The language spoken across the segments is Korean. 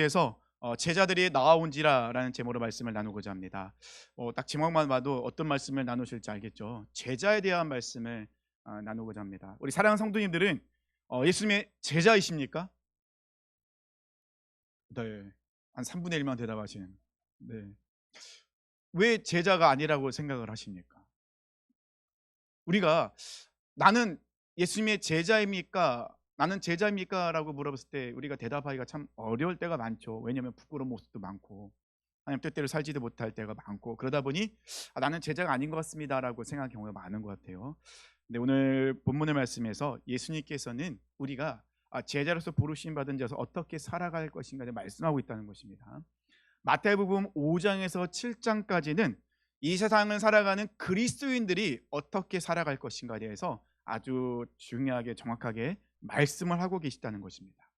에서 제자들이 나와온지라라는 제목으로 말씀을 나누고자 합니다. 딱 제목만 봐도 어떤 말씀을 나누실지 알겠죠. 제자에 대한 말씀을 나누고자 합니다. 우리 사랑하는 성도님들은 예수님의 제자이십니까? 네, 한 3분의 1만 대답하시는. 네, 왜 제자가 아니라고 생각을 하십니까? 우리가 나는 예수님의 제자입니까? 나는 제자입니까? 라고 물어봤을 때 우리가 대답하기가 참 어려울 때가 많죠. 왜냐하면 부끄러운 모습도 많고 하나님 뜻대로 살지도 못할 때가 많고, 그러다 보니 나는 제자가 아닌 것 같습니다라고 생각하는 경우가 많은 것 같아요. 근데 오늘 본문의 말씀에서 예수님께서는 우리가 제자로서 부르심 받은 자로서 어떻게 살아갈 것인가를 말씀하고 있다는 것입니다. 마태복음 5장에서 7장까지는 이 세상을 살아가는 그리스도인들이 어떻게 살아갈 것인가에 대해서 아주 중요하게 정확하게 말씀을 하고 계시다는 것입니다.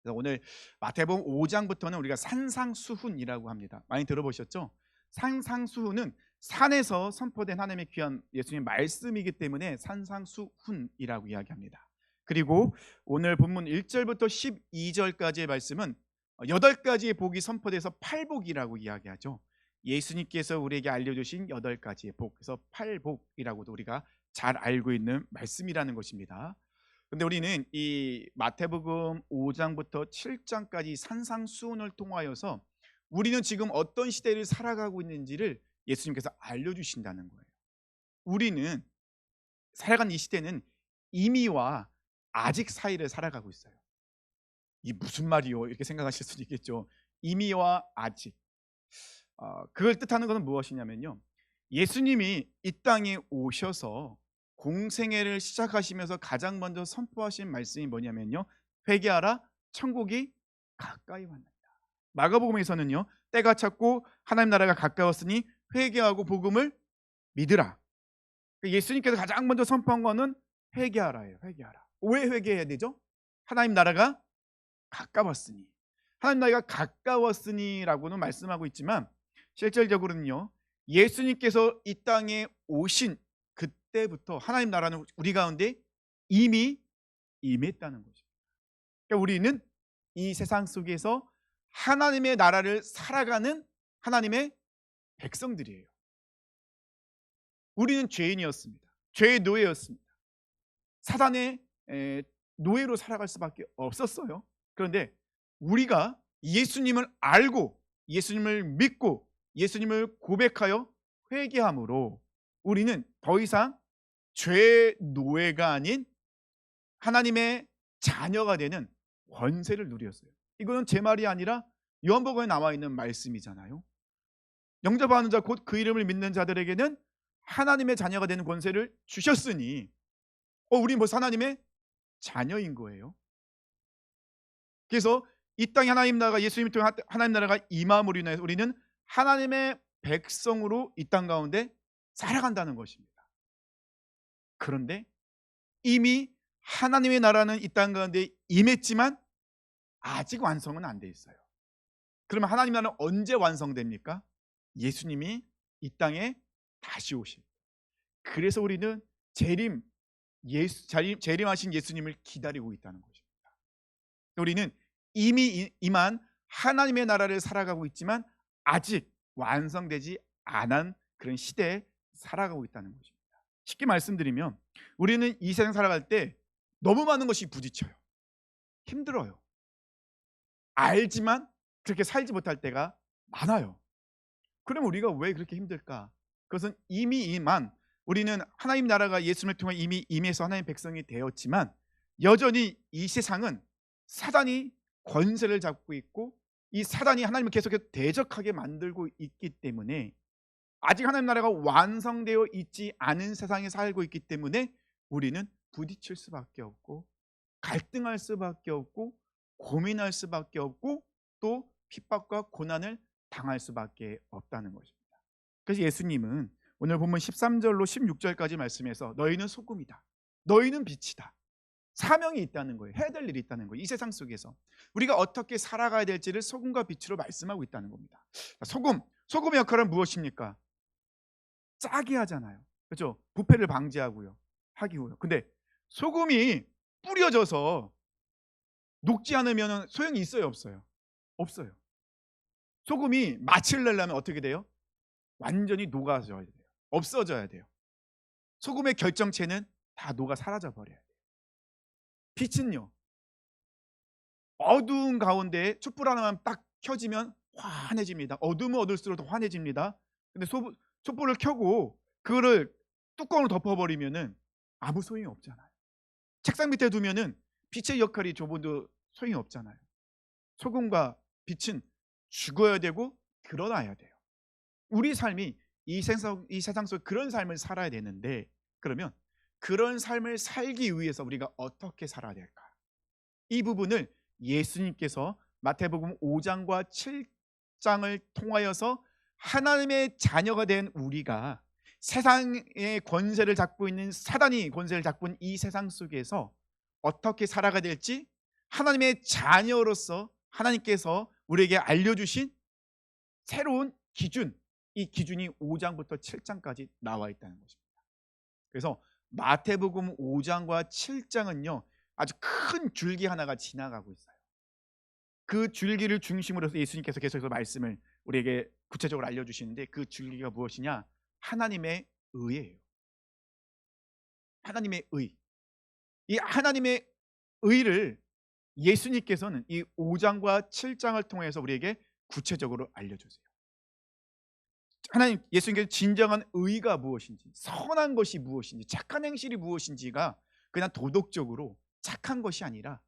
그래서 오늘 마태복음 5장부터는 우리가 산상수훈이라고 합니다. 많이 들어보셨죠? 산상수훈은 산에서 선포된 하나님의 귀한 예수님의 말씀이기 때문에 산상수훈이라고 이야기합니다. 그리고 오늘 본문 1절부터 12절까지의 말씀은 8가지의 복이 선포돼서 팔복이라고 이야기하죠. 예수님께서 우리에게 알려주신 8가지의 복, 그래서 팔복이라고도 우리가 잘 알고 있는 말씀이라는 것입니다. 근데 우리는 이 마태복음 5장부터 7장까지 산상수훈을 통하여서 우리는 지금 어떤 시대를 살아가고 있는지를 예수님께서 알려주신다는 거예요. 우리는 살아가는 이 시대는 이미와 아직 사이를 살아가고 있어요. 이 무슨 말이요? 이렇게 생각하실 수도 있겠죠. 이미와 아직. 그걸 뜻하는 것은 무엇이냐면요, 예수님이 이 땅에 오셔서 공생애를 시작하시면서 가장 먼저 선포하신 말씀이 뭐냐면요, 회개하라, 천국이 가까이 왔느니라. 마가복음에서는요, 때가 찼고 하나님 나라가 가까웠으니 회개하고 복음을 믿으라. 예수님께서 가장 먼저 선포한 거는 회개하라예요. 회개하라. 왜 회개해야 되죠? 하나님 나라가 가까웠으니. 하나님 나라가 가까웠으니라고는 말씀하고 있지만 실질적으로는요, 예수님께서 이 땅에 오신 그때부터 하나님 나라는 우리 가운데 이미 임했다는 거죠. 그러니까 우리는 이 세상 속에서 하나님의 나라를 살아가는 하나님의 백성들이에요. 우리는 죄인이었습니다. 죄의 노예였습니다. 사단의 노예로 살아갈 수밖에 없었어요. 그런데 우리가 예수님을 알고 예수님을 믿고 예수님을 고백하여 회개함으로 우리는 더 이상 죄의 노예가 아닌 하나님의 자녀가 되는 권세를 누렸어요. 이거는 제 말이 아니라 요한복음에 나와 있는 말씀이잖아요. 영접하는 자 곧 그 이름을 믿는 자들에게는 하나님의 자녀가 되는 권세를 주셨으니 우린 벌써 하나님의 자녀인 거예요. 그래서 이 땅에 하나님 나라가 예수님을 통해 하나님 나라가 임함으로 인해서 우리는 하나님의 백성으로 이 땅 가운데 살아간다는 것입니다. 그런데 이미 하나님의 나라는 이 땅 가운데 임했지만 아직 완성은 안 돼 있어요. 그러면 하나님 나라는 언제 완성됩니까? 예수님이 이 땅에 다시 오실. 그래서 우리는 재림하신 예수님을 기다리고 있다는 것입니다. 우리는 이미 임한 하나님의 나라를 살아가고 있지만 아직 완성되지 않은 그런 시대에 살아가고 있다는 것입니다. 쉽게 말씀드리면 우리는 이 세상 살아갈 때 너무 많은 것이 부딪혀요. 힘들어요. 알지만 그렇게 살지 못할 때가 많아요. 그럼 우리가 왜 그렇게 힘들까? 그것은 이미 임한, 우리는 하나님 나라가 예수님을 통해 이미 임해서 하나님의 백성이 되었지만 여전히 이 세상은 사단이 권세를 잡고 있고 이 사단이 하나님을 계속해서 대적하게 만들고 있기 때문에 아직 하나님 나라가 완성되어 있지 않은 세상에 살고 있기 때문에 우리는 부딪힐 수밖에 없고 갈등할 수밖에 없고 고민할 수밖에 없고 또 핍박과 고난을 당할 수밖에 없다는 것입니다. 그래서 예수님은 오늘 본문 13절로 16절까지 말씀에서 너희는 소금이다, 너희는 빛이다, 사명이 있다는 거예요. 해야 될 일이 있다는 거예요. 이 세상 속에서 우리가 어떻게 살아가야 될지를 소금과 빛으로 말씀하고 있다는 겁니다. 소금의 역할은 무엇입니까? 짜게 하잖아요. 그렇죠? 부패를 방지하고요, 하기고요. 근데 소금이 뿌려져서 녹지 않으면 소용이 있어요, 없어요? 없어요. 소금이 맛을 내려면 어떻게 돼요? 완전히 녹아져야 돼요. 없어져야 돼요. 소금의 결정체는 다 녹아 사라져 버려야 돼요. 빛은요, 어두운 가운데 촛불 하나만 딱 켜지면 환해집니다. 어두우면 어둘수록 더 환해집니다. 근데 촛불을 켜고 그거를 뚜껑을 덮어버리면은 아무 소용이 없잖아요. 책상 밑에 두면은 빛의 역할이 좁아도 소용이 없잖아요. 소금과 빛은 죽어야 되고 드러나야 돼요. 우리 삶이 이 세상 속 그런 삶을 살아야 되는데, 그러면 그런 삶을 살기 위해서 우리가 어떻게 살아야 될까? 이 부분을 예수님께서 마태복음 5장과 7장을 통하여서 하나님의 자녀가 된 우리가 세상의 권세를 잡고 있는 사단이 권세를 잡고 있는 이 세상 속에서 어떻게 살아가야 될지 하나님의 자녀로서 하나님께서 우리에게 알려주신 새로운 기준, 이 기준이 5장부터 7장까지 나와 있다는 것입니다. 그래서 마태복음 5장과 7장은요 아주 큰 줄기 하나가 지나가고 있어요. 그 줄기를 중심으로 해서 예수님께서 계속해서 말씀을 우리에게 구체적으로 알려주시는데, 그 줄기가 무엇이냐? 하나님의 의예요. 하나님의 의. 이 하나님의 의를 예수님께서는 이 5장과 7장을 통해서 우리에게 구체적으로 알려주세요. 하나님, 예수님께서 진정한 의가 무엇인지, 선한 것이 무엇인지, 착한 행실이 무엇인지가 그냥 도덕적으로 착한 것이 아니라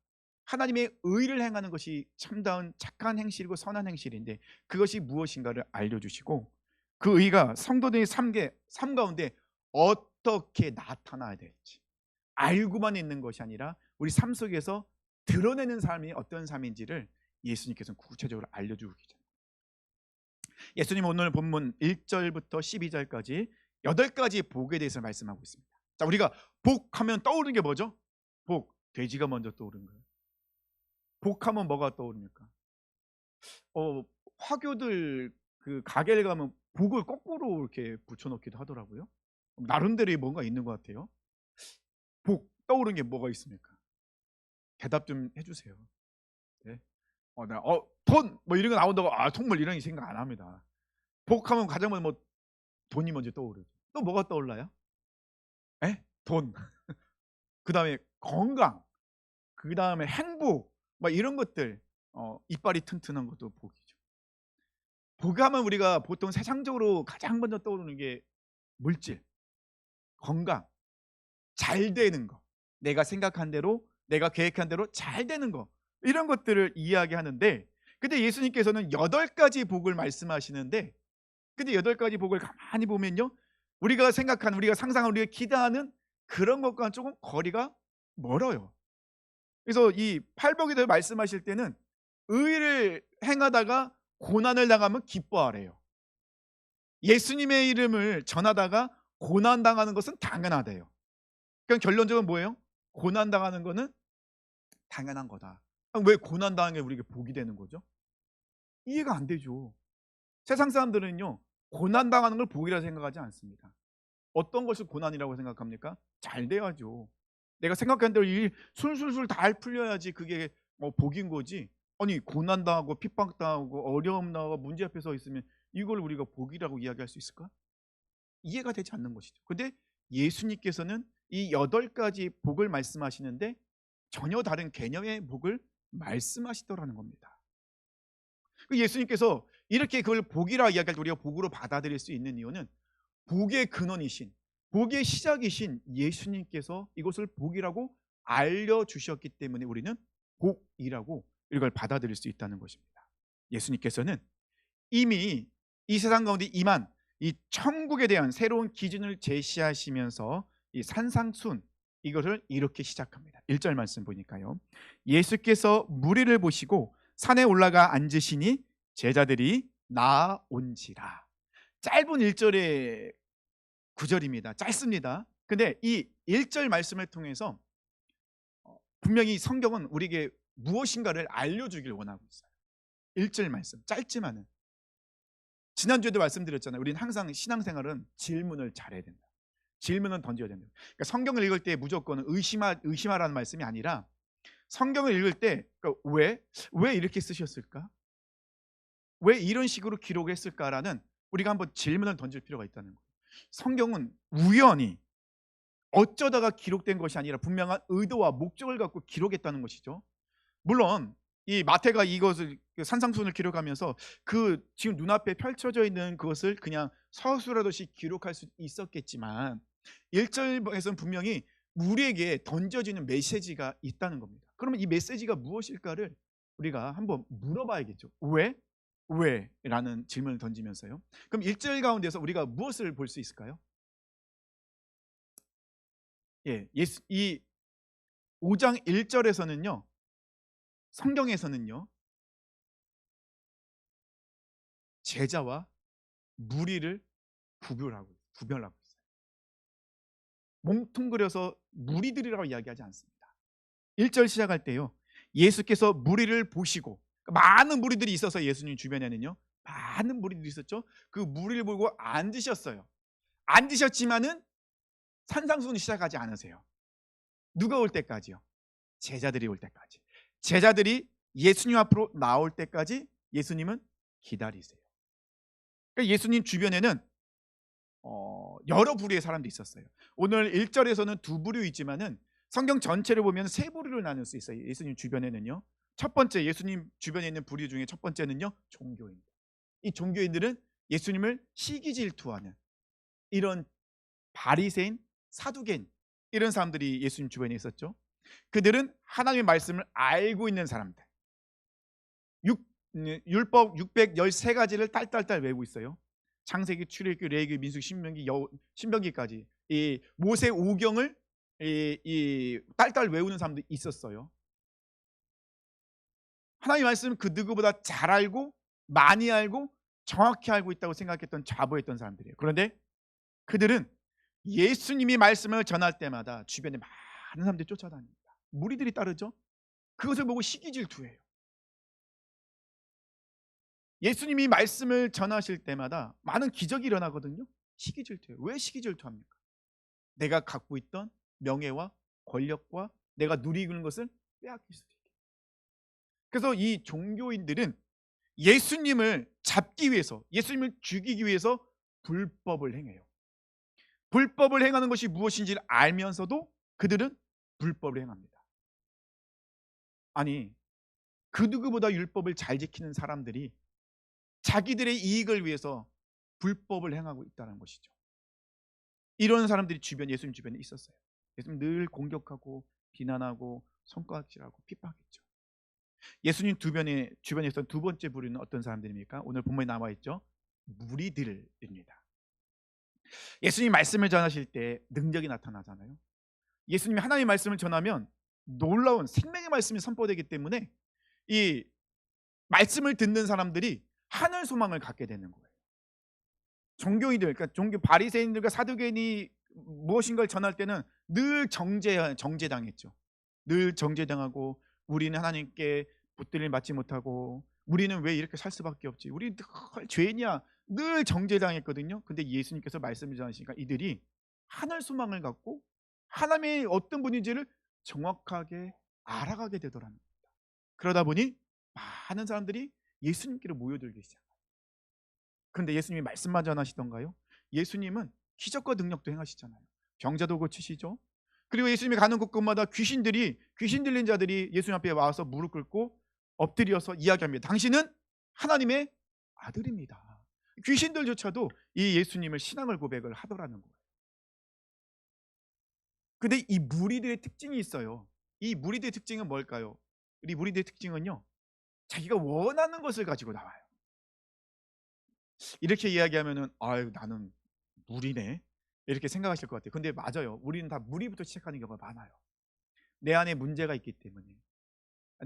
하나님의 의를 행하는 것이 참다운 착한 행실이고 선한 행실인데, 그것이 무엇인가를 알려주시고 그 의가 성도들의 삶 가운데 어떻게 나타나야 될지 알고만 있는 것이 아니라 우리 삶 속에서 드러내는 삶이 어떤 삶인지를 예수님께서는 구체적으로 알려주고 계십니다. 예수님 오늘 본문 1절부터 12절까지 8가지 복에 대해서 말씀하고 있습니다. 자, 우리가 복하면 떠오르는 게 뭐죠? 복, 돼지가 먼저 떠오르는 거예요. 복하면 뭐가 떠오릅니까? 화교들 그 가게를 가면 복을 거꾸로 이렇게 붙여놓기도 하더라고요. 나름대로의 뭔가 있는 것 같아요. 복 떠오르는 게 뭐가 있습니까? 대답 좀 해주세요. 네? 돈 뭐 이런 거 나온다고 정말 이런 생각 안 합니다. 복하면 가장 먼저 뭐 돈이 먼저 떠오르죠. 또 뭐가 떠올라요? 돈. 그 다음에 건강. 그 다음에 행복. 막 이런 것들. 이빨이 튼튼한 것도 복이죠. 복하면 우리가 보통 세상적으로 가장 먼저 떠오르는 게 물질, 건강, 잘 되는 거, 내가 생각한 대로, 내가 계획한 대로 잘 되는 거, 이런 것들을 이야기하는데, 근데 예수님께서는 8가지 복을 말씀하시는데, 근데 8가지 복을 가만히 보면요, 우리가 생각하는, 우리가 상상하는, 우리가 기대하는 그런 것과는 조금 거리가 멀어요. 그래서 이 팔복에 대해 말씀하실 때는 의를 행하다가 고난을 당하면 기뻐하래요. 예수님의 이름을 전하다가 고난 당하는 것은 당연하대요. 그러니까 결론적으로 뭐예요? 고난 당하는 거는 당연한 거다. 왜 고난 당하는 게 우리에게 복이 되는 거죠? 이해가 안 되죠. 세상 사람들은요, 고난 당하는 걸 복이라 생각하지 않습니다. 어떤 것을 고난이라고 생각합니까? 잘 돼야죠. 내가 생각한 대로 일 술술술 잘 풀려야지 그게 복인 거지. 아니, 고난 당하고 핍박 당하고 어려움 나고 문제 앞에 서 있으면 이걸 우리가 복이라고 이야기할 수 있을까? 이해가 되지 않는 것이죠. 근데 예수님께서는 이 8가지 복을 말씀하시는데 전혀 다른 개념의 복을 말씀하시더라는 겁니다. 예수님께서 이렇게 그걸 복이라 이야기할 때 우리가 복으로 받아들일 수 있는 이유는 복의 근원이신, 복의 시작이신 예수님께서 이것을 복이라고 알려주셨기 때문에 우리는 복이라고 이걸 받아들일 수 있다는 것입니다. 예수님께서는 이미 이 세상 가운데 임한 이 천국에 대한 새로운 기준을 제시하시면서 이 산상순, 이것을 이렇게 시작합니다. 1절 말씀 보니까요, 예수께서 무리를 보시고 산에 올라가 앉으시니 제자들이 나온지라. 짧은 1절의 구절입니다. 짧습니다. 근데 이 1절 말씀을 통해서 분명히 성경은 우리에게 무엇인가를 알려주길 원하고 있어요. 1절 말씀 짧지만은, 지난주에도 말씀드렸잖아요. 우리는 항상 신앙생활은 질문을 잘해야 된다. 질문은 던져야 된다. 그러니까 성경을 읽을 때 무조건 의심하라는 말씀이 아니라, 성경을 읽을 때 왜 이렇게 쓰셨을까? 왜 이런 식으로 기록을 했을까라는 우리가 한번 질문을 던질 필요가 있다는 거예요. 성경은 우연히 어쩌다가 기록된 것이 아니라 분명한 의도와 목적을 갖고 기록했다는 것이죠. 물론 이 마태가 이것을 산상수훈을 기록하면서 그 지금 눈앞에 펼쳐져 있는 그것을 그냥 서술하듯이 기록할 수 있었겠지만 1절에서는 분명히 우리에게 던져지는 메시지가 있다는 겁니다. 그러면 이 메시지가 무엇일까를 우리가 한번 물어봐야겠죠. 왜? 왜? 라는 질문을 던지면서요. 그럼 1절 가운데서 우리가 무엇을 볼 수 있을까요? 이 5장 1절에서는요. 성경에서는요. 제자와 무리를 구별하고 있어요. 뭉뚱그려서 무리들이라고 이야기하지 않습니다. 1절 시작할 때요. 예수께서 무리를 보시고, 많은 무리들이 있어서 예수님 주변에는요. 많은 무리들이 있었죠. 그 무리를 보고 앉으셨어요. 앉으셨지만은 산상수훈 시작하지 않으세요. 누가 올 때까지요? 제자들이 올 때까지. 제자들이 예수님 앞으로 나올 때까지 예수님은 기다리세요. 그러니까 예수님 주변에는 여러 부류의 사람도 있었어요. 오늘 1절에서는 두 부류 있지만은 성경 전체를 보면 세 부류로 나눌 수 있어요. 예수님 주변에는요. 첫 번째, 예수님 주변에 있는 부류 중에 첫 번째는요. 종교인. 이 종교인들은 예수님을 시기 질투하는 이런 바리새인, 사두개인 이런 사람들이 예수님 주변에 있었죠. 그들은 하나님의 말씀을 알고 있는 사람들. 율법 613가지를 딸딸딸 외우고 있어요. 창세기, 출애굽기, 레위기, 민수기, 신명기까지 이 모세 오경을 이 딸딸 외우는 사람들이 있었어요. 하나님의 말씀을 그 누구보다 잘 알고 많이 알고 정확히 알고 있다고 생각했던 자부했던 사람들이에요. 그런데 그들은 예수님이 말씀을 전할 때마다 주변에 많은 사람들이 쫓아다닙니다. 무리들이 따르죠. 그것을 보고 시기질투해요. 예수님이 말씀을 전하실 때마다 많은 기적이 일어나거든요. 시기질투해요. 왜 시기질투합니까? 내가 갖고 있던 명예와 권력과 내가 누리고 있는 것을 빼앗길 수도 있게. 그래서 이 종교인들은 예수님을 잡기 위해서, 예수님을 죽이기 위해서 불법을 행해요. 불법을 행하는 것이 무엇인지를 알면서도 그들은 불법을 행합니다. 아니, 그 누구보다 율법을 잘 지키는 사람들이 자기들의 이익을 위해서 불법을 행하고 있다는 것이죠. 이런 사람들이 예수님 주변에 있었어요. 예수님 늘 공격하고 비난하고 손가락질하고 핍박했죠. 예수님 주변에 있던 두 번째 부류는 어떤 사람들입니까? 오늘 본문에 나와 있죠. 무리들입니다. 예수님 말씀을 전하실 때 능력이 나타나잖아요. 예수님이 하나님의 말씀을 전하면 놀라운 생명의 말씀이 선포되기 때문에 이 말씀을 듣는 사람들이 하늘 소망을 갖게 되는 거예요. 종교인들, 그러니까 종교 바리새인들과 사두개인이 무엇인가를 전할 때는 늘 정죄당했죠. 늘 정죄당하고 우리는 하나님께 붙들림 받지 못하고 우리는 왜 이렇게 살 수밖에 없지? 우리는 늘 죄냐? 늘 정죄당했거든요. 근데 예수님께서 말씀을 전하시니까 이들이 하늘 소망을 갖고 하나님의 어떤 분인지를 정확하게 알아가게 되더라는 겁니다. 그러다 보니 많은 사람들이 예수님께로 모여들기 시작합니다. 그런데 예수님이 말씀만 전하시던가요? 예수님은 기적과 능력도 행하시잖아요. 병자도 고치시죠. 그리고 예수님이 가는 곳곳마다 귀신 들린 자들이 예수님 앞에 와서 무릎 꿇고 엎드려서 이야기합니다. 당신은 하나님의 아들입니다. 귀신들조차도 이 예수님을 신앙을 고백을 하더라는 거예요. 근데 이 무리들의 특징이 있어요. 이 무리들의 특징은 뭘까요? 우리 무리들의 특징은요. 자기가 원하는 것을 가지고 나와요. 이렇게 이야기하면은 아유 나는 무리네 이렇게 생각하실 것 같아요. 근데 맞아요. 우리는 다 무리부터 시작하는 경우가 많아요. 내 안에 문제가 있기 때문에,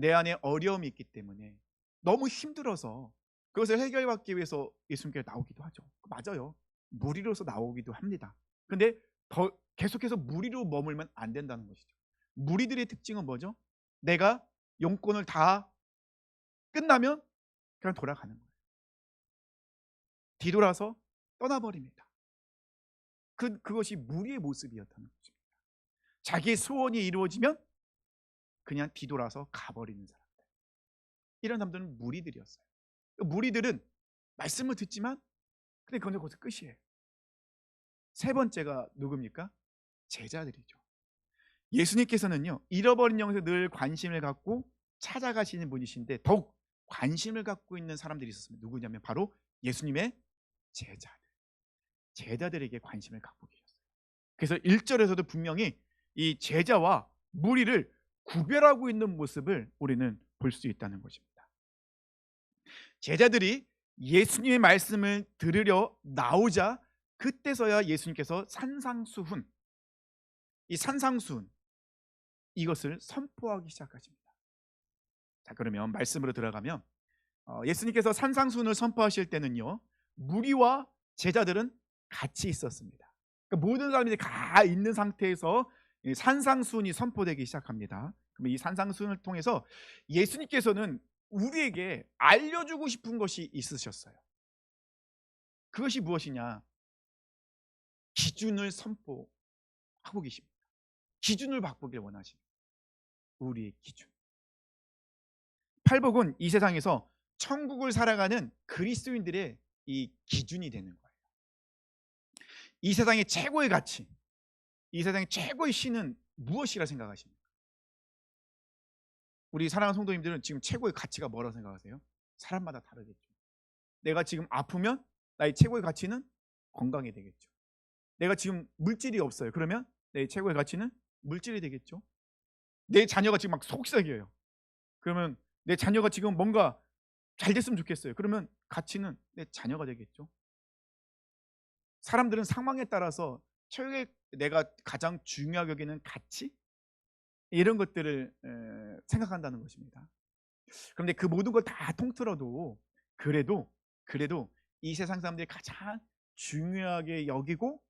내 안에 어려움이 있기 때문에 너무 힘들어서 그것을 해결받기 위해서 예수님께 나오기도 하죠. 맞아요. 무리로서 나오기도 합니다. 근데 더 계속해서 무리로 머물면 안 된다는 것이죠. 무리들의 특징은 뭐죠? 내가 용건을 다 끝나면 그냥 돌아가는 거예요. 뒤돌아서 떠나버립니다. 그것이 무리의 모습이었다는 것입니다. 자기의 소원이 이루어지면 그냥 뒤돌아서 가버리는 사람들. 이런 사람들은 무리들이었어요. 무리들은 말씀을 듣지만 근데 그건 거기서 끝이에요. 세 번째가 누굽니까? 제자들이죠. 예수님께서는요, 잃어버린 영혼에 늘 관심을 갖고 찾아가시는 분이신데 더욱 관심을 갖고 있는 사람들이 있었습니다. 누구냐면 바로 예수님의 제자들. 제자들에게 관심을 갖고 계셨어요. 그래서 1절에서도 분명히 이 제자와 무리를 구별하고 있는 모습을 우리는 볼 수 있다는 것입니다. 제자들이 예수님의 말씀을 들으려 나오자 그때서야 예수님께서 산상수훈, 이 산상수훈 이것을 선포하기 시작하십니다. 자, 그러면 말씀으로 들어가면 예수님께서 산상수훈을 선포하실 때는요, 무리와 제자들은 같이 있었습니다. 그러니까 모든 사람들이 다 있는 상태에서 산상수훈이 선포되기 시작합니다. 그럼 이 산상수훈을 통해서 예수님께서는 우리에게 알려주고 싶은 것이 있으셨어요. 그것이 무엇이냐? 기준을 선포하고 계십니다. 기준을 바꾸길 원하십니다. 우리의 기준. 팔복은 이 세상에서 천국을 살아가는 그리스도인들의 이 기준이 되는 거예요. 이 세상의 최고의 가치, 이 세상의 최고의 신은 무엇이라 생각하십니까? 우리 사랑하는 성도님들은 지금 최고의 가치가 뭐라고 생각하세요? 사람마다 다르겠죠. 내가 지금 아프면 나의 최고의 가치는 건강이 되겠죠. 내가 지금 물질이 없어요. 그러면 내 최고의 가치는 물질이 되겠죠. 내 자녀가 지금 막 속썩여요. 그러면 내 자녀가 지금 뭔가 잘 됐으면 좋겠어요. 그러면 가치는 내 자녀가 되겠죠. 사람들은 상황에 따라서 최고의 내가 가장 중요하게 여기는 가치 이런 것들을 생각한다는 것입니다. 그런데 그 모든 걸 다 통틀어도 그래도 이 세상 사람들이 가장 중요하게 여기고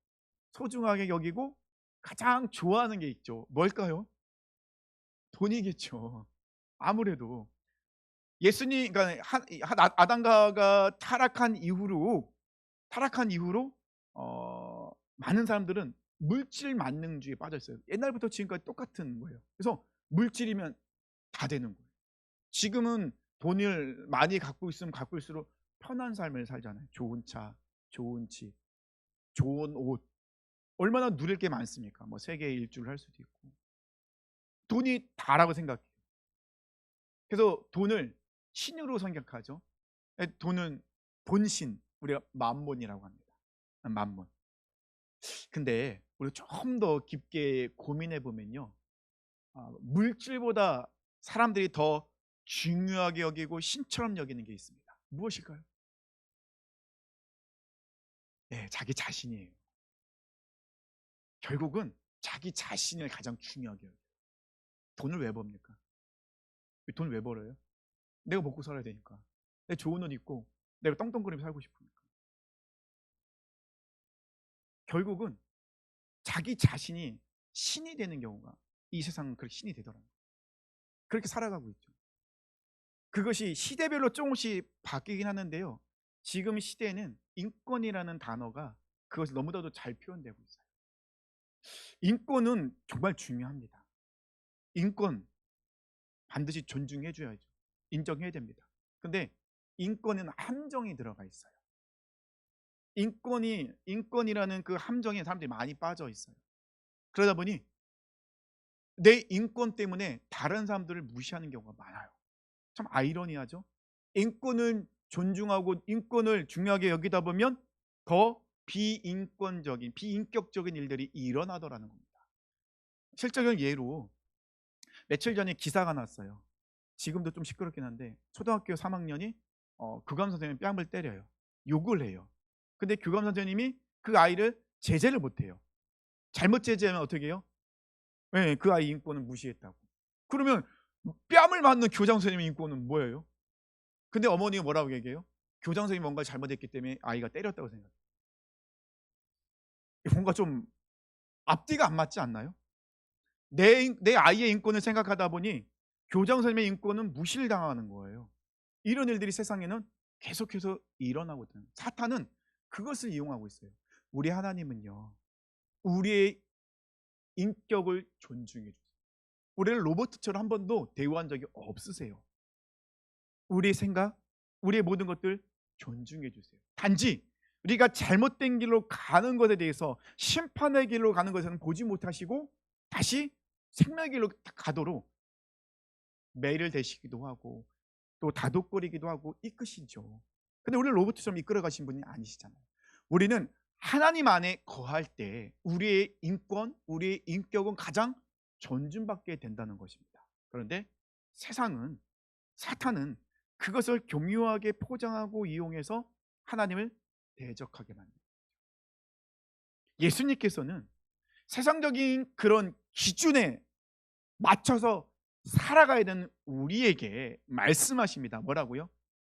소중하게 여기고 가장 좋아하는 게 있죠. 뭘까요? 돈이겠죠. 아무래도 예수님, 그러니까 아담가가 타락한 이후로 많은 사람들은 물질 만능주의에 빠져 있어요. 옛날부터 지금까지 똑같은 거예요. 그래서 물질이면 다 되는 거예요. 지금은 돈을 많이 갖고 있으면 갖고 있을수록 편한 삶을 살잖아요. 좋은 차, 좋은 집, 좋은 옷. 얼마나 누릴 게 많습니까? 뭐 세계 일주를 할 수도 있고. 돈이 다라고 생각해요. 그래서 돈을 신으로 생각하죠. 돈은 본신, 우리가 만몬이라고 합니다. 만몬. 근데 우리 조금 더 깊게 고민해 보면요, 물질보다 사람들이 더 중요하게 여기고 신처럼 여기는 게 있습니다. 무엇일까요? 네, 자기 자신이에요. 결국은 자기 자신을 가장 중요하게 여겨요. 돈을 왜 법니까? 돈을 왜 벌어요? 내가 먹고 살아야 되니까. 내 좋은 옷 입고 내가 떵떵거리며 살고 싶으니까. 결국은 자기 자신이 신이 되는 경우가 이 세상은 그렇게 신이 되더라고요. 그렇게 살아가고 있죠. 그것이 시대별로 조금씩 바뀌긴 하는데요, 지금 시대에는 인권이라는 단어가 그것이 너무나도 잘 표현되고 있어요. 인권은 정말 중요합니다. 인권 반드시 존중해 줘야죠. 인정해야 됩니다. 근데 인권에는 함정이 들어가 있어요. 인권이라는 그 함정에 사람들이 많이 빠져 있어요. 그러다 보니 내 인권 때문에 다른 사람들을 무시하는 경우가 많아요. 참 아이러니하죠. 인권을 존중하고 인권을 중요하게 여기다 보면 더 비인권적인 비인격적인 일들이 일어나더라는 겁니다. 실적인 예로 며칠 전에 기사가 났어요. 지금도 좀 시끄럽긴 한데 초등학교 3학년이 교감 선생님 뺨을 때려요. 욕을 해요. 근데 교감 선생님이 그 아이를 제재를 못해요. 잘못 제재하면 어떻게 해요? 네, 그 아이 인권은 무시했다고. 그러면 뺨을 맞는 교장 선생님의 인권은 뭐예요? 근데 어머니가 뭐라고 얘기해요? 교장 선생님이 뭔가 잘못했기 때문에 아이가 때렸다고 생각해요. 뭔가 좀 앞뒤가 안 맞지 않나요? 내 아이의 인권을 생각하다 보니 교장 선생님의 인권은 무시를 당하는 거예요. 이런 일들이 세상에는 계속해서 일어나고 있는. 사탄은 그것을 이용하고 있어요. 우리 하나님은요, 우리의 인격을 존중해 주세요. 우리를 로봇처럼 한 번도 대우한 적이 없으세요. 우리의 생각, 우리의 모든 것들 존중해 주세요. 단지 우리가 잘못된 길로 가는 것에 대해서, 심판의 길로 가는 것에는 보지 못하시고 다시 생명의 길로 가도록 매를 대시기도 하고 또 다독거리기도 하고 이끄시죠. 근데 우리를 로봇처럼 이끌어 가신 분이 아니시잖아요. 우리는 하나님 안에 거할 때 우리의 인권, 우리의 인격은 가장 존중받게 된다는 것입니다. 그런데 세상은, 사탄은 그것을 교묘하게 포장하고 이용해서 하나님을 대적하게 만듭니다. 예수님께서는 세상적인 그런 기준에 맞춰서 살아가야 되는 우리에게 말씀하십니다. 뭐라고요?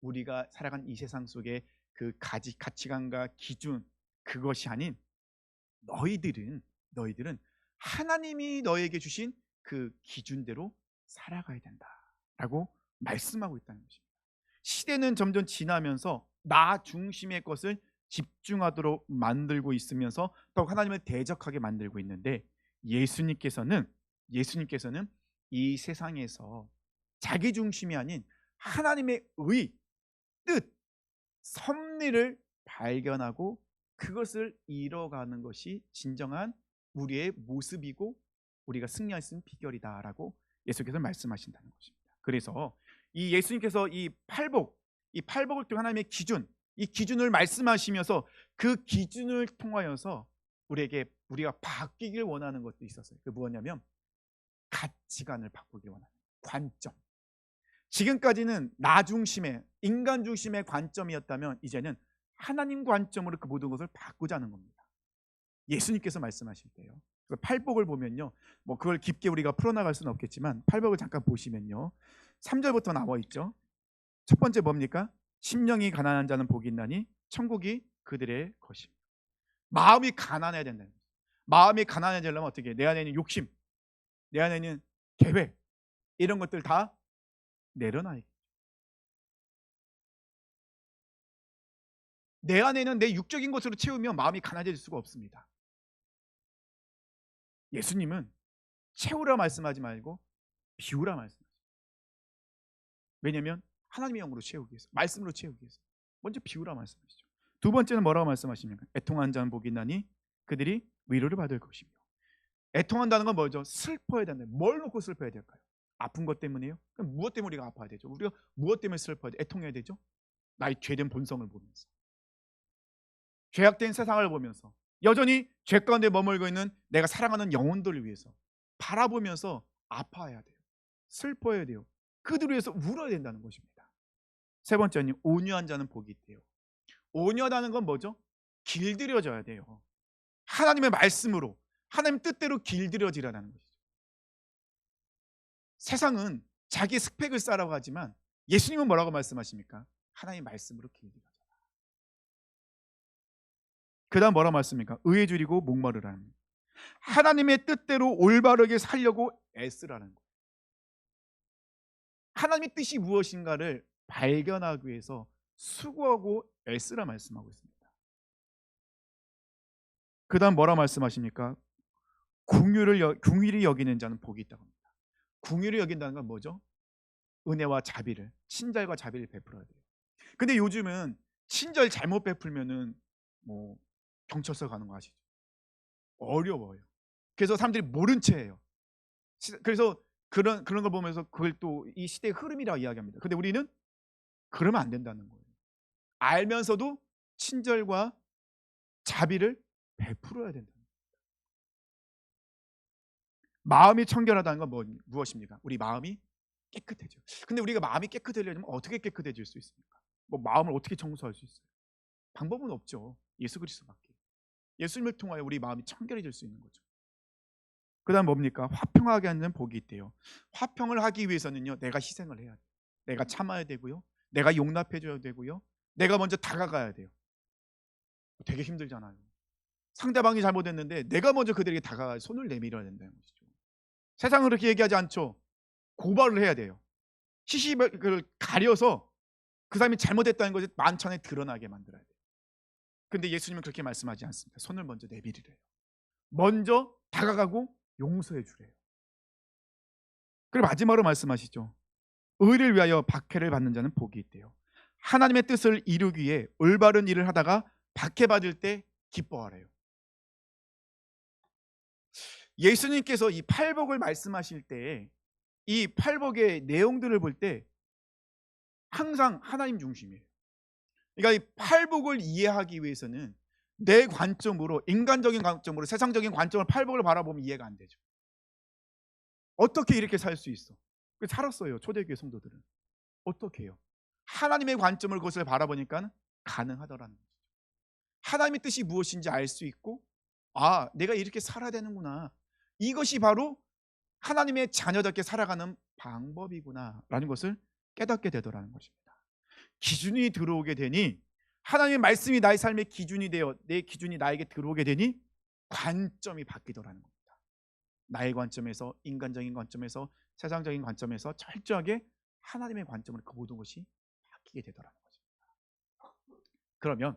우리가 살아간 이 세상 속에 그 가치관과 기준, 그것이 아닌 너희들은 하나님이 너에게 주신 그 기준대로 살아가야 된다라고 말씀하고 있다는 것입니다. 시대는 점점 지나면서 나 중심의 것을 집중하도록 만들고 있으면서 더욱 하나님을 대적하게 만들고 있는데, 예수님께서는 이 세상에서 자기 중심이 아닌 하나님의 의, 뜻, 섭리를 발견하고 그것을 이뤄가는 것이 진정한 우리의 모습이고 우리가 승리할 수 있는 비결이다라고 예수께서 말씀하신다는 것입니다. 그래서 이 예수님께서 이 팔복을 통해 하나님의 기준, 이 기준을 말씀하시면서 그 기준을 통하여서 우리가 바뀌길 원하는 것도 있었어요. 그 무엇냐면 가치관을 바꾸길 원하는 관점. 지금까지는 나 중심의, 인간 중심의 관점이었다면 이제는 하나님 관점으로 그 모든 것을 바꾸자는 겁니다. 예수님께서 말씀하실 때요. 팔복을 보면요, 뭐 그걸 깊게 우리가 풀어나갈 수는 없겠지만 팔복을 잠깐 보시면요, 3절부터 나와 있죠. 첫 번째 뭡니까? 심령이 가난한 자는 복이 있나니 천국이 그들의 것입니다. 마음이 가난해야 된다는 거예요. 마음이 가난해지려면 어떻게 해요? 내 안에 있는 욕심, 내 안에 있는 계획, 이런 것들 다 내려놔야겠죠. 내 안에는 내 육적인 것으로 채우면 마음이 가난해질 수가 없습니다. 예수님은 채우라 말씀하지 말고 비우라 말씀하십니다. 왜냐하면 하나님의 영으로 채우기 위해서, 말씀으로 채우기 위해서 먼저 비우라 말씀하시죠. 두 번째는 뭐라고 말씀하십니까? 애통한 자는 복이 있나니 그들이 위로를 받을 것이며. 애통한다는 건 뭐죠? 슬퍼야 된다. 뭘 놓고 슬퍼야 될까요? 아픈 것 때문에요? 그럼 무엇 때문에 우리가 아파야 되죠? 우리가 무엇 때문에 슬퍼야 돼? 애통해야 되죠? 나의 죄된 본성을 보면서, 죄악된 세상을 보면서, 여전히 죄 가운데 머물고 있는 내가 사랑하는 영혼들을 위해서 바라보면서 아파해야 돼요. 슬퍼해야 돼요. 그들을 위해서 울어야 된다는 것입니다. 세 번째는 온유한 자는 복이 있대요. 온유하다는 건 뭐죠? 길들여져야 돼요. 하나님의 말씀으로, 하나님 뜻대로 길들여지라는 것이죠. 세상은 자기 스펙을 쌓으라고 하지만 예수님은 뭐라고 말씀하십니까? 하나님의 말씀으로 길들여져라. 그 다음 뭐라고 말씀합니까? 의에 줄이고 목마르라는 거예요. 하나님의 뜻대로 올바르게 살려고 애쓰라는 거예요. 하나님의 뜻이 무엇인가를 발견하기 위해서 수고하고 애쓰라 말씀하고 있습니다. 그 다음 뭐라 말씀하십니까? 궁휼히 여기는 자는 복이 있다고 합니다. 궁휼히 여긴다는 건 뭐죠? 은혜와 자비를, 친절과 자비를 베풀어야 돼요. 근데 요즘은 친절 잘못 베풀면은 뭐 경찰서 가는 거 아시죠? 어려워요. 그래서 사람들이 모른 채 해요. 그래서 그런 걸 보면서 그걸 또 이 시대의 흐름이라고 이야기합니다. 근데 우리는 그러면 안 된다는 거예요. 알면서도 친절과 자비를 베풀어야 된다. 마음이 청결하다는 건 무엇입니까? 우리 마음이 깨끗해져. 근데 우리가 마음이 깨끗해지려면 어떻게 깨끗해질 수 있습니까? 뭐 마음을 어떻게 청소할 수 있어요? 방법은 없죠. 예수 그리스도밖에. 예수님을 통하여 우리 마음이 청결해질 수 있는 거죠. 그다음 뭡니까? 화평하게 하는 복이 있대요. 화평을 하기 위해서는요, 내가 희생을 해야 돼요. 내가 참아야 되고요, 내가 용납해 줘야 되고요, 내가 먼저 다가가야 돼요. 되게 힘들잖아요. 상대방이 잘못했는데 내가 먼저 그들에게 다가가 손을 내밀어야 된다는 것이죠. 세상은 그렇게 얘기하지 않죠. 고발을 해야 돼요. 시시를 가려서 그 사람이 잘못했다는 것을 만천에 드러나게 만들어야 돼요. 근데 예수님은 그렇게 말씀하지 않습니다. 손을 먼저 내밀으래요. 먼저 다가가고 용서해 주래요. 그리고 마지막으로 말씀하시죠. 의를 위하여 박해를 받는 자는 복이 있대요. 하나님의 뜻을 이루기 위해 올바른 일을 하다가 박해받을 때 기뻐하래요. 예수님께서 이 팔복을 말씀하실 때 이 팔복의 내용들을 볼 때 항상 하나님 중심이에요. 그러니까 이 팔복을 이해하기 위해서는 내 관점으로, 인간적인 관점으로, 세상적인 관점으로 팔복을 바라보면 이해가 안 되죠. 어떻게 이렇게 살 수 있어? 살았어요. 초대교회 성도들은. 어떻게 해요? 하나님의 관점으로 그것을 바라보니까 가능하더라는 거죠. 하나님의 뜻이 무엇인지 알 수 있고, 아, 내가 이렇게 살아야 되는구나. 이것이 바로 하나님의 자녀답게 살아가는 방법이구나라는 것을 깨닫게 되더라는 것입니다. 기준이 들어오게 되니, 하나님의 말씀이 나의 삶의 기준이 되어 내 기준이 나에게 들어오게 되니 관점이 바뀌더라는 겁니다. 나의 관점에서, 인간적인 관점에서, 세상적인 관점에서 철저하게 하나님의 관점으로 그 모든 것이 바뀌게 되더라는 것입니다. 그러면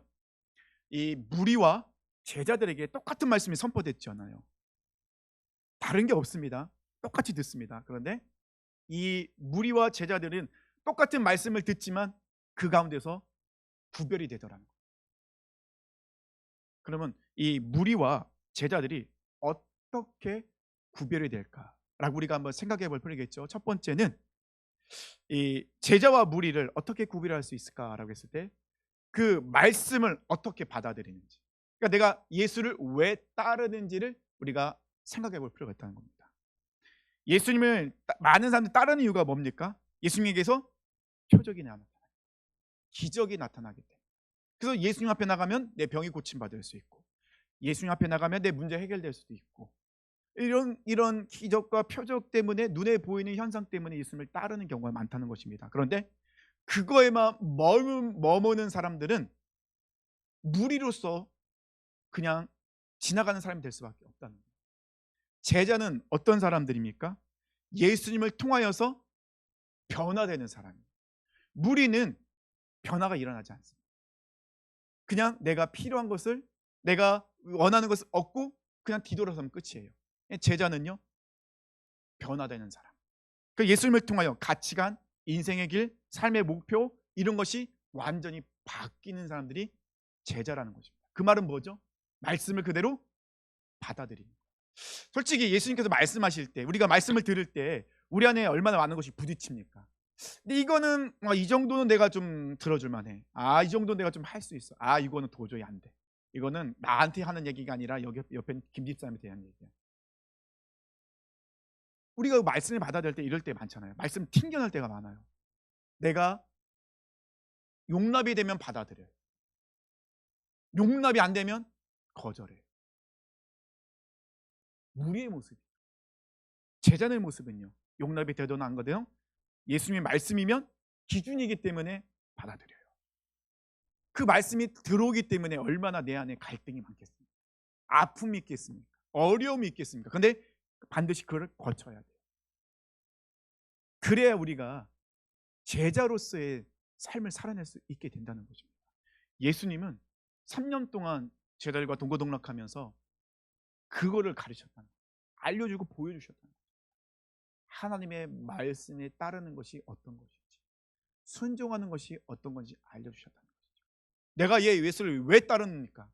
이 무리와 제자들에게 똑같은 말씀이 선포됐잖아요. 다른 게 없습니다. 똑같이 듣습니다. 그런데 이 무리와 제자들은 똑같은 말씀을 듣지만 그 가운데서 구별이 되더라는 거예요. 그러면 이 무리와 제자들이 어떻게 구별이 될까라고 우리가 한번 생각해 볼 필요겠죠. 첫 번째는 이 제자와 무리를 어떻게 구별할 수 있을까라고 했을 때 그 말씀을 어떻게 받아들이는지, 그러니까 내가 예수를 왜 따르는지를 우리가 생각해 볼 필요가 있다는 겁니다. 예수님을 많은 사람들이 따르는 이유가 뭡니까? 예수님에게서 표적이 나타나기, 기적이 나타나기 때문에. 그래서 예수님 앞에 나가면 내 병이 고침받을 수 있고, 예수님 앞에 나가면 내 문제 해결될 수도 있고, 이런 기적과 표적 때문에, 눈에 보이는 현상 때문에 예수님을 따르는 경우가 많다는 것입니다. 그런데 그거에만 머무는 사람들은 무리로서 그냥 지나가는 사람이 될 수밖에 없다는 거예요. 제자는 어떤 사람들입니까? 예수님을 통하여서 변화되는 사람이에요. 무리는 변화가 일어나지 않습니다. 그냥 내가 필요한 것을, 내가 원하는 것을 얻고 그냥 뒤돌아서면 끝이에요. 제자는요, 변화되는 사람. 그 예수님을 통하여 가치관, 인생의 길, 삶의 목표, 이런 것이 완전히 바뀌는 사람들이 제자라는 것입니다. 그 말은 뭐죠? 말씀을 그대로 받아들이는 거예요. 솔직히 예수님께서 말씀하실 때, 우리가 말씀을 들을 때 우리 안에 얼마나 많은 것이 부딪힙니까? 근데 이거는 이 정도는 내가 좀 들어줄 만해. 이 정도는 내가 좀 할 수 있어. 이거는 도저히 안 돼. 이거는 나한테 하는 얘기가 아니라 여기 옆에 김 집사님에 대한 얘기야. 우리가 말씀을 받아들일 때 이럴 때 많잖아요. 말씀 튕겨낼 때가 많아요. 내가 용납이 되면 받아들여요. 용납이 안 되면 거절해요. 무리의 모습. 제자의 모습은요, 용납이 되든 안 되든 예수님의 말씀이면 기준이기 때문에 받아들여요. 그 말씀이 들어오기 때문에 얼마나 내 안에 갈등이 많겠습니까? 아픔이 있겠습니까? 어려움이 있겠습니까? 근데 반드시 그걸 거쳐야 돼요. 그래야 우리가 제자로서의 삶을 살아낼 수 있게 된다는 것입니다. 예수님은 3년 동안 제자들과 동고동락하면서 그거를 가르쳤다는 거예요. 알려주고 보여주셨다는 거예요. 하나님의 말씀에 따르는 것이 어떤 것인지, 순종하는 것이 어떤 건지 알려주셨다는 것이죠. 내가 예수를 왜 따르니까?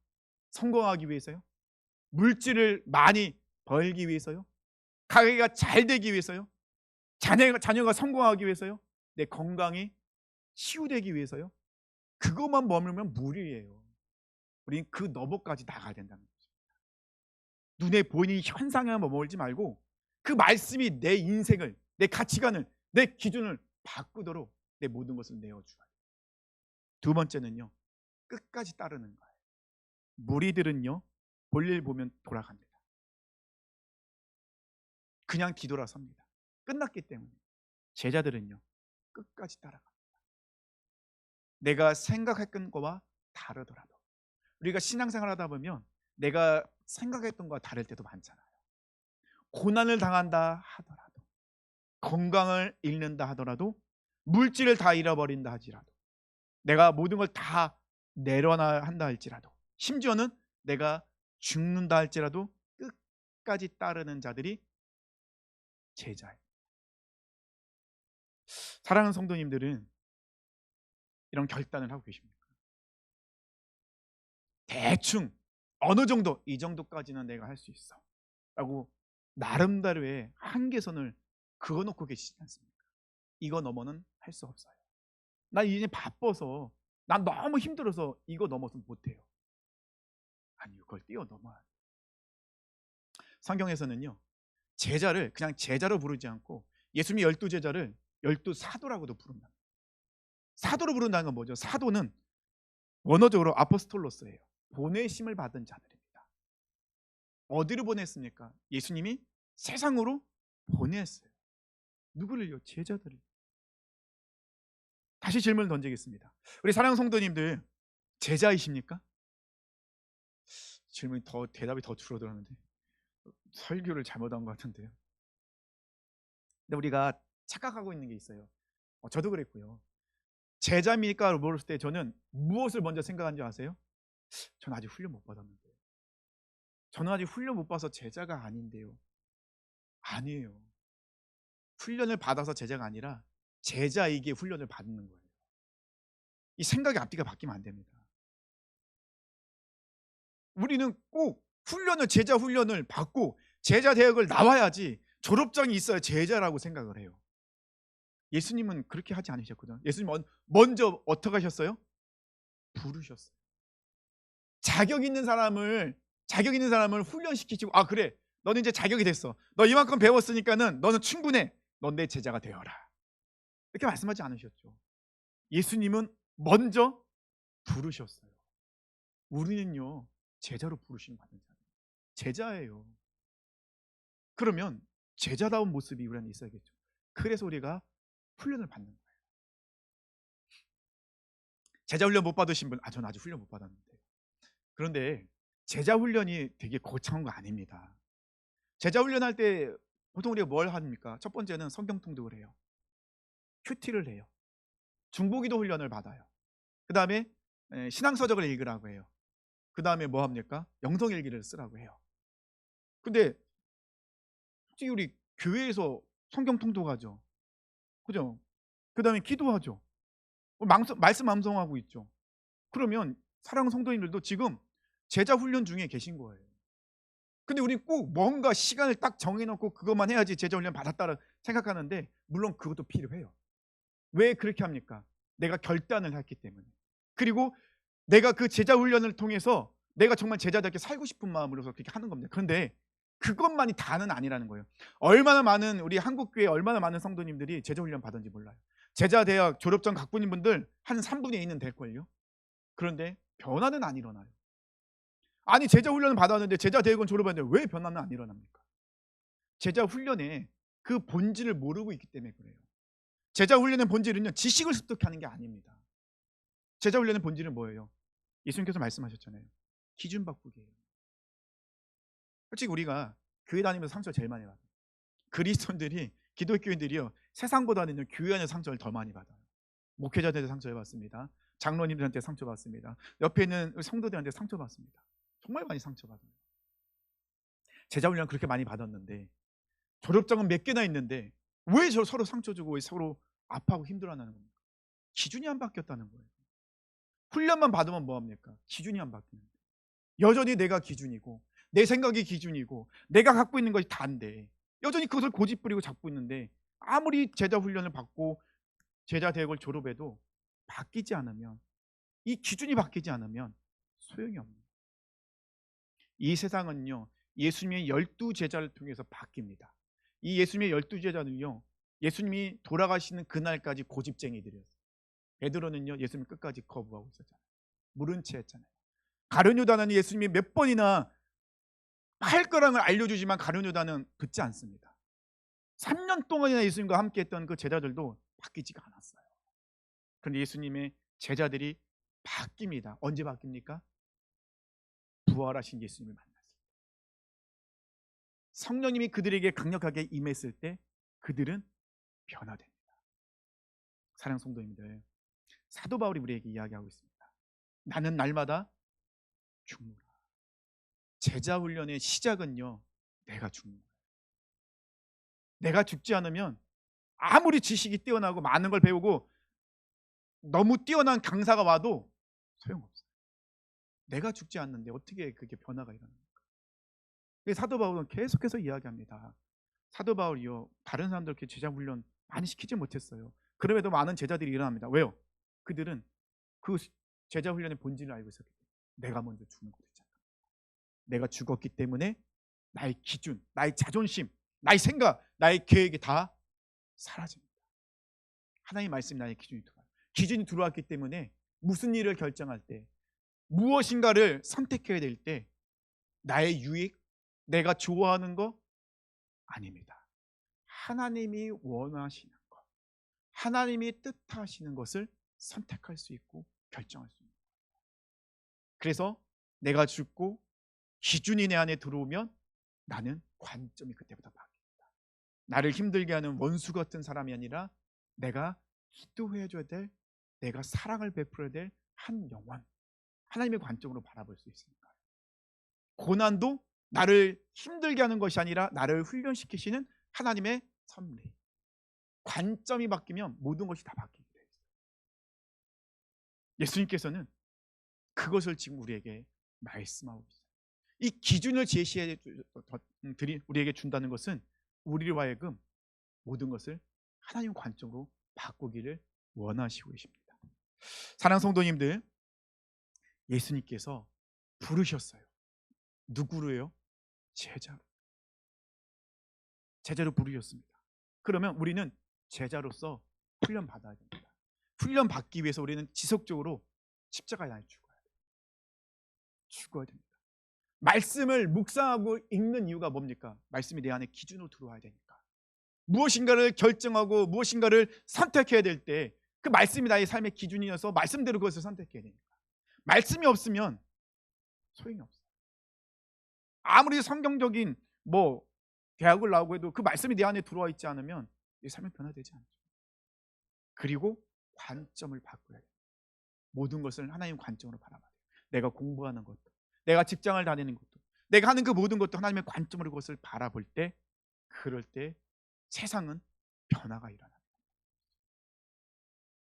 성공하기 위해서요? 물질을 많이 벌기 위해서요? 가게가 잘 되기 위해서요? 자녀가 성공하기 위해서요? 내 건강이 치유되기 위해서요? 그것만 머물면 무리예요. 우리는 그 너머까지 나가야 된다는 거죠. 눈에 보이는 현상에만 머물지 말고 그 말씀이 내 인생을, 내 가치관을, 내 기준을 바꾸도록 내 모든 것을 내어주어야 돼요. 두 번째는요, 끝까지 따르는 거예요. 무리들은요, 볼일 보면 돌아갑니다. 그냥 뒤돌아섭니다. 끝났기 때문에. 제자들은요, 끝까지 따라갑니다. 내가 생각했던 거와 다르더라도. 우리가 신앙생활 하다 보면 내가 생각했던 거와 다를 때도 많잖아요. 고난을 당한다 하더라도, 건강을 잃는다 하더라도, 물질을 다 잃어버린다 하지라도, 내가 모든 걸 다 내려놔야 한다 할지라도, 심지어는 내가 죽는다 할지라도 끝까지 따르는 자들이 제자예요. 사랑하는 성도님들은 이런 결단을 하고 계십니까? 대충 어느 정도 이 정도까지는 내가 할 수 있어 라고 나름대로의 한계선을 그어놓고 계시지 않습니까? 이거 넘어는 할 수 없어요. 나 이제 바빠서, 난 너무 힘들어서 이거 넘어서는 못해요. 아니요, 그걸 뛰어넘어야 돼요. 성경에서는요, 제자를 그냥 제자로 부르지 않고 예수님이 12제자를 12사도라고도 부른다. 사도로 부른다는 건 뭐죠? 사도는 원어적으로 아포스톨로스예요. 보내심을 받은 자들입니다. 어디로 보냈습니까? 예수님이 세상으로 보냈어요. 누구를요? 제자들을. 다시 질문을 던지겠습니다. 우리 사랑하는 성도님들, 제자이십니까? 질문이 더, 대답이 더 줄어들었는데 설교를 잘못한 것 같은데요. 근데 우리가 착각하고 있는 게 있어요. 저도 그랬고요. 제자입니까? 물었을 때 저는 무엇을 먼저 생각한 줄 아세요? 저는 아직 훈련 못 받았는데요. 저는 아직 훈련 못 받아서 제자가 아닌데요. 아니에요. 훈련을 받아서 제자가 아니라 제자에게 훈련을 받는 거예요. 이 생각의 앞뒤가 바뀌면 안 됩니다. 우리는 꼭 훈련을, 제자 훈련을 받고 제자 대학을 나와야지 졸업장이 있어야 제자라고 생각을 해요. 예수님은 그렇게 하지 않으셨거든요. 예수님은 먼저 어떻게 하셨어요? 부르셨어요. 자격 있는 사람을 훈련시키시고, 아 그래, 너는 이제 자격이 됐어. 너 이만큼 배웠으니까는 너는 충분해. 넌 내 제자가 되어라. 이렇게 말씀하지 않으셨죠. 예수님은 먼저 부르셨어요. 우리는요, 제자로 부르심 받는 자예요. 제자예요. 그러면 제자다운 모습이 우리 안에 있어야겠죠. 그래서 우리가 훈련을 받는 거예요. 제자 훈련 못 받으신 분, 저는 아직 훈련 못 받았는데. 그런데 제자 훈련이 되게 거창한 거 아닙니다. 제자 훈련할 때 보통 우리가 뭘 합니까? 첫 번째는 성경 통독을 해요. 큐티를 해요. 중보기도 훈련을 받아요. 그 다음에 신앙서적을 읽으라고 해요. 그 다음에 뭐 합니까? 영성일기를 쓰라고 해요. 근데 솔직히 우리 교회에서 성경 통독하죠. 그죠? 그 다음에 기도하죠. 말씀 암송하고 있죠. 그러면 사랑하는 성도님들도 지금 제자 훈련 중에 계신 거예요. 근데 우리 꼭 뭔가 시간을 딱 정해놓고 그것만 해야지 제자 훈련 받았다고 생각하는데, 물론 그것도 필요해요. 왜 그렇게 합니까? 내가 결단을 했기 때문에. 그리고 내가 그 제자 훈련을 통해서 내가 정말 제자답게 살고 싶은 마음으로서 그렇게 하는 겁니다. 그런데 그것만이 다는 아니라는 거예요. 얼마나 많은, 우리 한국교회 얼마나 많은 성도님들이 제자 훈련 받은지 몰라요. 제자 대학 졸업장 갖고 있는 분들 한 3분의 2는 될걸요. 그런데 변화는 안 일어나요. 아니, 제자 훈련을 받았는데, 제자 대학원 졸업했는데 왜 변화는 안 일어납니까? 제자 훈련의 그 본질을 모르고 있기 때문에 그래요. 제자 훈련의 본질은요, 지식을 습득하는 게 아닙니다. 제자 훈련의 본질은 뭐예요? 예수님께서 말씀하셨잖아요. 기준 바꾸기예요. 솔직히 우리가 교회 다니면서 상처를 제일 많이 받아요. 그리스도인들이, 기독교인들이요, 세상보다는 교회 안에 상처를 더 많이 받아요. 목회자들한테 상처를 받습니다. 장로님들한테 상처받습니다. 옆에 있는 성도들한테 상처받습니다. 정말 많이 상처받아요. 제자 훈련 그렇게 많이 받았는데, 졸업장은 몇 개나 있는데 왜 서로 상처 주고 왜 서로 아파하고 힘들어하는 겁니까? 기준이 안 바뀌었다는 거예요. 훈련만 받으면 뭐합니까? 기준이 안 바뀌는데, 여전히 내가 기준이고 내 생각이 기준이고 내가 갖고 있는 것이 다인데 여전히 그것을 고집부리고 잡고 있는데, 아무리 제자 훈련을 받고 제자 대학을 졸업해도 바뀌지 않으면, 이 기준이 바뀌지 않으면 소용이 없는, 이 세상은요, 예수님의 12제자를 통해서 바뀝니다. 이 예수님의 12제자는요, 예수님이 돌아가시는 그날까지 고집쟁이들이었어요. 베드로는요, 예수님 끝까지 거부하고 있었잖아요. 물은 채 했잖아요. 가룟 유다는 예수님이 몇 번이나 할 거라는 걸 알려주지만 가룟 유다는 듣지 않습니다. 3년 동안이나 예수님과 함께 했던 그 제자들도 바뀌지가 않았어요. 그런데 예수님의 제자들이 바뀝니다. 언제 바뀝니까? 부활하신 예수님을 만났을 때. 성령님이 그들에게 강력하게 임했을 때 그들은 변화됩니다. 사랑하는 성도님들, 사도 바울이 우리에게 이야기하고 있습니다. 나는 날마다 죽노라. 제자 훈련의 시작은요, 내가 죽는 거예요. 내가 죽지 않으면 아무리 지식이 뛰어나고 많은 걸 배우고 너무 뛰어난 강사가 와도 소용없어요. 내가 죽지 않는데 어떻게 그게 변화가 일어납니까? 사도 바울은 계속해서 이야기합니다. 사도 바울이요, 다른 사람들 이렇게 제자 훈련 많이 시키지 못했어요. 그럼에도 많은 제자들이 일어납니다. 왜요? 그들은 그 제자 훈련의 본질을 알고 있었기 때문에. 내가 먼저 죽는 것도 있잖아. 내가 죽었기 때문에 나의 기준, 나의 자존심, 나의 생각, 나의 계획이 다 사라집니다. 하나님의 말씀이 나의 기준이 들어와요. 기준이 들어왔기 때문에 무슨 일을 결정할 때, 무엇인가를 선택해야 될 때 나의 유익, 내가 좋아하는 거 아닙니다. 하나님이 원하시는 것, 하나님이 뜻하시는 것을 선택할 수 있고 결정할 수 있는 거예요. 그래서 내가 죽고 기준이 내 안에 들어오면 나는 관점이 그때부터 바뀝니다. 나를 힘들게 하는 원수 같은 사람이 아니라 내가 기도해줘야 될, 내가 사랑을 베풀어야 될 한 영혼, 하나님의 관점으로 바라볼 수 있으니까요. 고난도 나를 힘들게 하는 것이 아니라 나를 훈련시키시는 하나님의 섭리. 관점이 바뀌면 모든 것이 다 바뀌게 돼요. 예수님께서는 그것을 지금 우리에게 말씀하고 있어요. 이 기준을 제시해 우리에게 준다는 것은 우리로 하여금 모든 것을 하나님 관점으로 바꾸기를 원하시고 계십니다. 사랑하는 성도님들, 예수님께서 부르셨어요. 누구로요? 제자로. 제자로 부르셨습니다. 그러면 우리는 제자로서 훈련 받아야 됩니다. 훈련 받기 위해서 우리는 지속적으로 십자가에 달려 죽어야 됩니다. 말씀을 묵상하고 읽는 이유가 뭡니까? 말씀이 내 안에 기준으로 들어와야 되니까. 무엇인가를 결정하고 무엇인가를 선택해야 될 때 그 말씀이 나의 삶의 기준이어서 말씀대로 그것을 선택해야 되니까. 말씀이 없으면 소용이 없어요. 아무리 성경적인 대학을 나오고 해도 그 말씀이 내 안에 들어와 있지 않으면 내 삶은 변화되지 않죠. 그리고 관점을 바꿔야 돼요. 모든 것을 하나님 관점으로 바라봐야 돼요. 내가 공부하는 것도, 내가 직장을 다니는 것도, 내가 하는 그 모든 것도 하나님의 관점으로 그것을 바라볼 때, 그럴 때 세상은 변화가 일어납니다.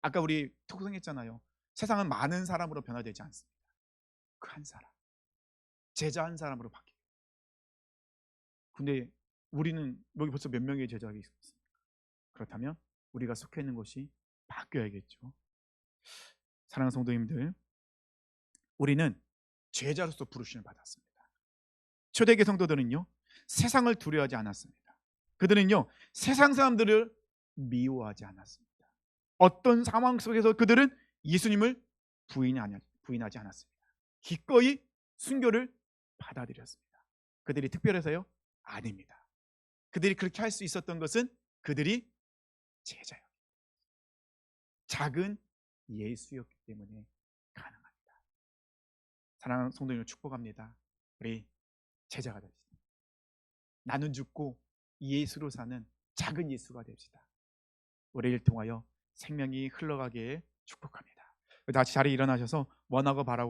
아까 우리 토크했잖아요. 세상은 많은 사람으로 변화되지 않습니다. 그 한 사람, 제자 한 사람으로 바뀌고. 근데 우리는 여기 벌써 몇 명의 제자가 있습니까? 그렇다면 우리가 속해 있는 것이 바뀌어야겠죠. 사랑하는 성도님들, 우리는 제자로서 부르심을 받았습니다. 초대교회 성도들은요, 세상을 두려워하지 않았습니다. 그들은요, 세상 사람들을 미워하지 않았습니다. 어떤 상황 속에서 그들은 예수님을 부인하지 않았습니다. 기꺼이 순교를 받아들였습니다. 그들이 특별해서요? 아닙니다. 그들이 그렇게 할 수 있었던 것은 그들이 제자였습니다. 작은 예수였기 때문에 가능합니다. 사랑하는 성도님을 축복합니다. 우리 제자가 됩시다. 나는 죽고 예수로 사는 작은 예수가 됩시다. 우리를 통하여 생명이 흘러가기에 축복합니다. 다시 자리에 일어나셔서 원하고 바라고